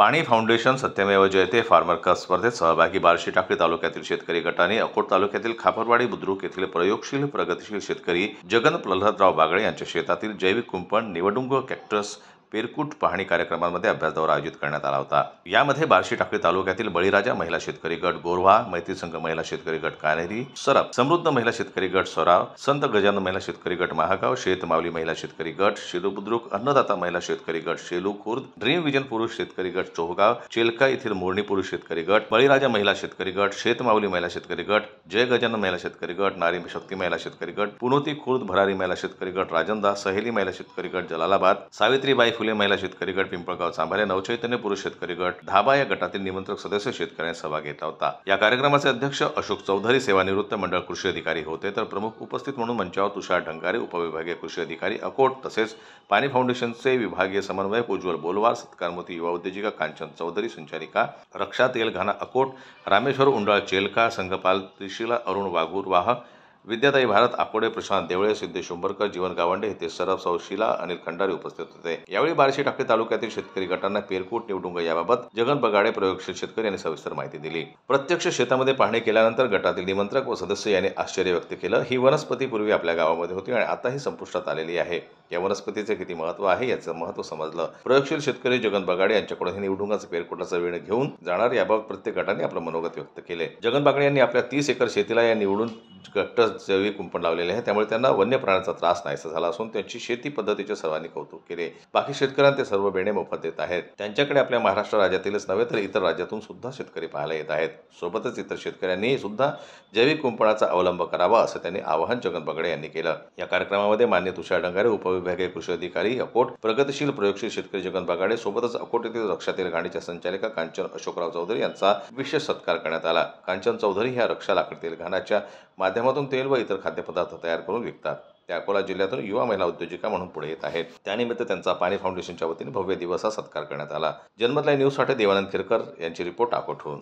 पाणी फाउंडेशन सत्यमेव जयते farmer cup स्पर्धेत सहभागी बार्शी टाकळी तालुक्यातील शेतकरी गटाने अकोट तालुक्यातील खापरवाडी बुद्रुक येथील प्रयोगशील प्रगतिशील शेतकरी जगन प्रल्हादराव बागळे यांच्या शेतातील जैविक कुंपण निवडुंग कॅक्टस पेरकुट पाहणी कार्यक्रमांमध्ये अभ्यास दौरा आयोजित करण्यात आला होता। यामध्ये बार्शी टाकळी तालुक्यातील बळीराजा महिला शेतकरी गट गोरवा, मैत्री संघ महिला शेतकरी गट कानेरी सरप, समृद्ध महिला शेतकरी गट सराव, संत गजानन महिला शेतकरी गट महागाव, शेत मावली महिला शेतकरी गट शेलू बुद्रुक, अन्नदाता महिला शेतकरी गट शेलू खुर्द, ड्रीम विजन पुरुष शेतकरी गट चोहगाव, चेलका येथील मोरणी पुरुष शेतकरी गट, बळीराजा महिला शेतकरी गट, शेत मावली महिला शेतकरी गट, जय गजानन महिला शेतकरी गट, नारी शक्ती महिला शेतकरी गट, पुनोती खुर्द भरारी महिला शेतकरी गट राजनदास, सहेली महिला शेतकरी गट जलालाबाद, सावित्रीबाई फुले महिला शेतकरी गट पिंपळगाव चांभारे, नवचैतन्य पुरुष शेतकरी गट धाबा या गटातील निमंत्रक सदस्य शेतकऱ्यांनी सहभाग घेतला होता। या कार्यक्रमाचे अध्यक्ष अशोक चौधरी सेवानिवृत्त मंडळ कृषी अधिकारी होते, तर प्रमुख उपस्थित म्हणून मंचावर तुषार ढंगारे उपविभागीय कृषी अधिकारी अकोट तसेच पाणी फाउंडेशनचे विभागीय समन्वयक उज्ज्वल बोलवार, सत्कारमूर्ती युवा उद्योजिका कांचन चौधरी, संचालिका रक्षा तेलघाना अकोट, रामेश्वर उंडाळ चेलका, संघपाल त्रिशिला अरुण वागूर वाह, विद्याताई भारत आकोडे, प्रशांत देवळे, सिद्धेश उंबरकर, जीवन गावंडे हे सरब सौशिला अनिल खंडारे उपस्थित होते। यावेळी बार्शी टाकळी तालुक्यातील शेतकरी गटांना पेरकुट निवडुंग याबाबत जगन बगाडे प्रयोगशील शेतकरी यांनी सविस्तर माहिती दिली। प्रत्यक्ष शेतामध्ये पाहणी केल्यानंतर गटातील निमंत्रक व सदस्य यांनी आश्चर्य व्यक्त केलं। ही वनस्पती पूर्वी आपल्या गावामध्ये होती आणि आता ही संपुष्टात आलेली आहे। या वनस्पतीचे किती महत्त्व आहे याचं महत्त्व समजलं। प्रयोगशील शेतकरी जगन बगाडे यांच्याकडून हे निवडुंगाचं पेरकुटाचा वेळ घेऊन जाणार याबाबत प्रत्येक गटाने आपलं मनोगत व्यक्त केले। जगन बगाडे यांनी आपल्या 30 एकर शेतीला या निवडून कॅक्टस जैविक कुंपण लावलेले आहे, त्यामुळे त्यांना वन्य प्राण्यांचा त्रास नाहीसा झाला असून त्यांची शेती पद्धतीचे सर्वांनी कौतुक केले। बाकी शेतकऱ्यांना ते सर्व बेणे मोफत देत आहेत। त्यांच्याकडे आपल्या महाराष्ट्र राज्यातीलच नव्हे तर इतर राज्यातून सुद्धा शेतकरी पाहायला येत आहेत। सोबतच इतर शेतकऱ्यांनी सुद्धा जैविक कुंपणाचा अवलंब करावा असं त्यांनी आवाहन जगन बगाडे यांनी केलं। या कार्यक्रमामध्ये मान्य तुषार डंगारे उपविभागीय कृषी अधिकारी अकोट, प्रगतिशील प्रयोगशील शेतकरी जगन बगाडे सोबतच अकोट येथील रक्षा तेलघाणीच्या संचालिका कांचन अशोकराव चौधरी यांचा विशेष सत्कार करण्यात आला। कांचन चौधरी ह्या रक्षा लाकडी तेलघाण्याच्या माध्यमातून तेल व इतर खाद्यपदार्थ तयार करून विकतात। त्या अकोला जिल्ह्यातून युवा महिला उद्योजिका म्हणून पुढे येत आहेत। त्यानिमित्त त्यांचा पाणी फाउंडेशनच्या वतीने भव्य दिवस हा सत्कार करण्यात आला। जन्मतला न्यूजसाठी देवानंद खिरकर यांची रिपोर्ट अकोटहून।